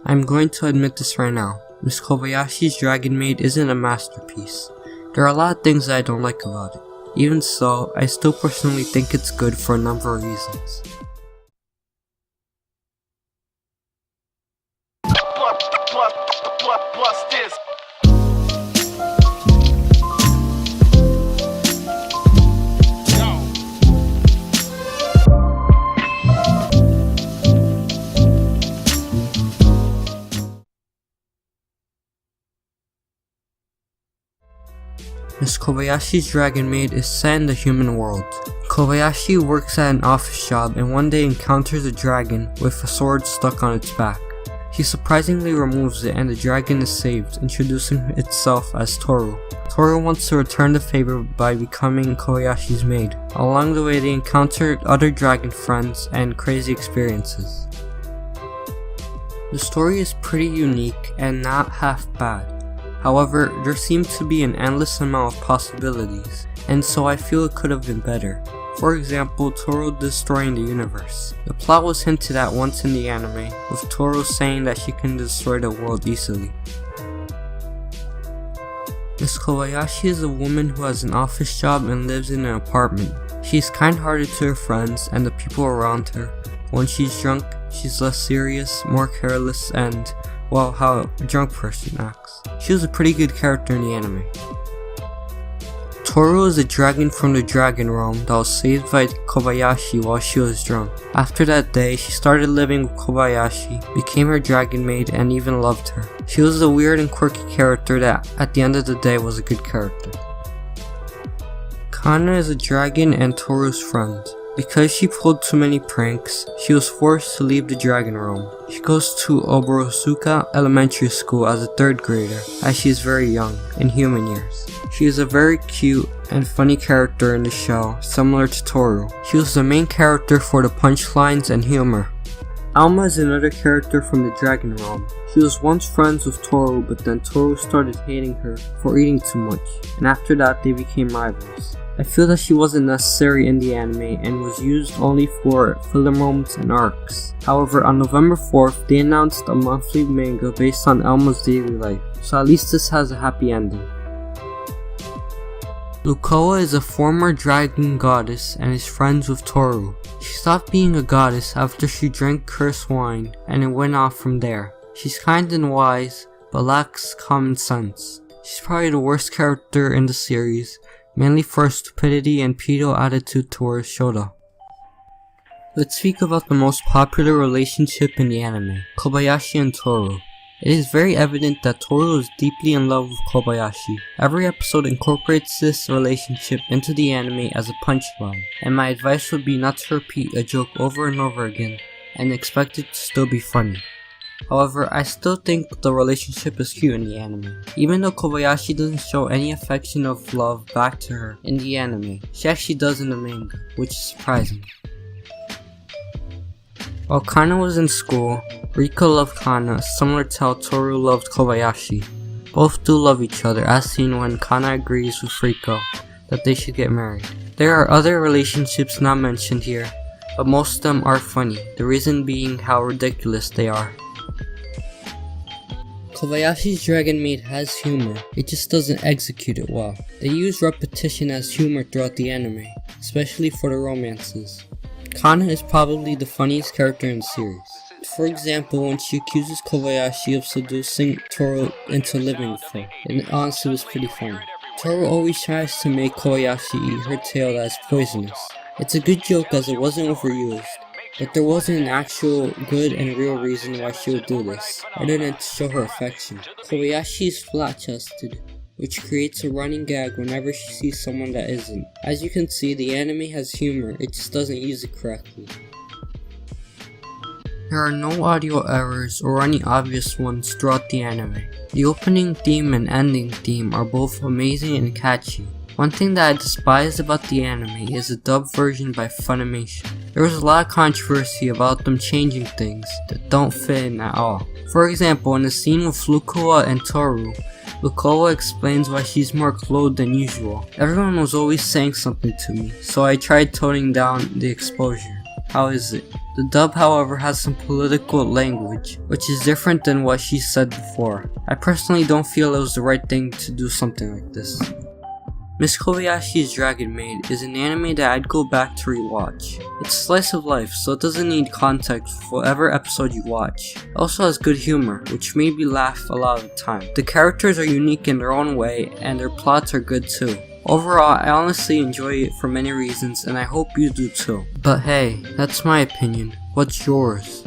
I'm going to admit this right now. Miss Kobayashi's Dragon Maid isn't a masterpiece. There are a lot of things that I don't like about it. Even so, I still personally think it's good for a number of reasons. Miss Kobayashi's Dragon Maid is set in the human world. Kobayashi works at an office job and one day encounters a dragon with a sword stuck on its back. He surprisingly removes it and the dragon is saved, introducing itself as Toru. Toru wants to return the favor by becoming Kobayashi's maid. Along the way they encounter other dragon friends and crazy experiences. The story is pretty unique and not half bad. However, there seems to be an endless amount of possibilities, and so I feel it could have been better. For example, Toru destroying the universe. The plot was hinted at once in the anime, with Toru saying that she can destroy the world easily. Miss Kobayashi is a woman who has an office job and lives in an apartment. She is kind-hearted to her friends and the people around her. When she's drunk, she's less serious, more careless, and, well, how a drunk person acts. She was a pretty good character in the anime. Toru is a dragon from the dragon realm that was saved by Kobayashi while she was drunk. After that day, she started living with Kobayashi, became her dragon maid, and even loved her. She was a weird and quirky character that, at the end of the day, was a good character. Kana is a dragon and Toru's friend. Because she pulled too many pranks, she was forced to leave the dragon realm. She goes to Oborosuka Elementary School as a 3rd grader, as she is very young, in human years. She is a very cute and funny character in the show, similar to Toru. She was the main character for the punchlines and humor. Alma is another character from the dragon realm. She was once friends with Toru, but then Toru started hating her for eating too much, and after that they became rivals. I feel that she wasn't necessary in the anime and was used only for filler moments and arcs. However, on November 4th, they announced a monthly manga based on Elma's daily life, so at least this has a happy ending. Lukoa is a former dragon goddess and is friends with Toru. She stopped being a goddess after she drank cursed wine, and it went off from there. She's kind and wise, but lacks common sense. She's probably the worst character in the series, mainly for her stupidity and pedo attitude towards Shota. Let's speak about the most popular relationship in the anime, Kobayashi and Toru. It is very evident that Toru is deeply in love with Kobayashi. Every episode incorporates this relationship into the anime as a punchline, and my advice would be not to repeat a joke over and over again and expect it to still be funny. However, I still think the relationship is cute in the anime. Even though Kobayashi doesn't show any affection of love back to her in the anime, she actually does in the manga, which is surprising. While Kana was in school, Rika loved Kana similar to how Toru loved Kobayashi. Both do love each other, as seen when Kana agrees with Rika that they should get married. There are other relationships not mentioned here, but most of them are funny, the reason being how ridiculous they are. Kobayashi's Dragon Maid has humor, it just doesn't execute it well. They use repetition as humor throughout the anime, especially for the romances. Kana is probably the funniest character in the series. For example, when she accuses Kobayashi of seducing Toru into living with her, and honestly was pretty funny. Toru always tries to make Kobayashi eat her tail that is poisonous. It's a good joke as it wasn't overused. But there wasn't an actual good and real reason why she would do this, other than to show her affection. Kobayashi is flat-chested, which creates a running gag whenever she sees someone that isn't. As you can see, the anime has humor, it just doesn't use it correctly. There are no audio errors or any obvious ones throughout the anime. The opening theme and ending theme are both amazing and catchy. One thing that I despise about the anime is the dubbed version by Funimation. There was a lot of controversy about them changing things that don't fit in at all. For example, in the scene with Lukoa and Toru, Lukoa explains why she's more clothed than usual. Everyone was always saying something to me, so I tried toning down the exposure. How is it? The dub, however, has some political language, which is different than what she said before. I personally don't feel it was the right thing to do something like this. Miss Kobayashi's Dragon Maid is an anime that I'd go back to rewatch. It's slice of life, so it doesn't need context for whatever episode you watch. It also has good humor, which made me laugh a lot of the time. The characters are unique in their own way, and their plots are good too. Overall, I honestly enjoy it for many reasons, and I hope you do too. But hey, that's my opinion. What's yours?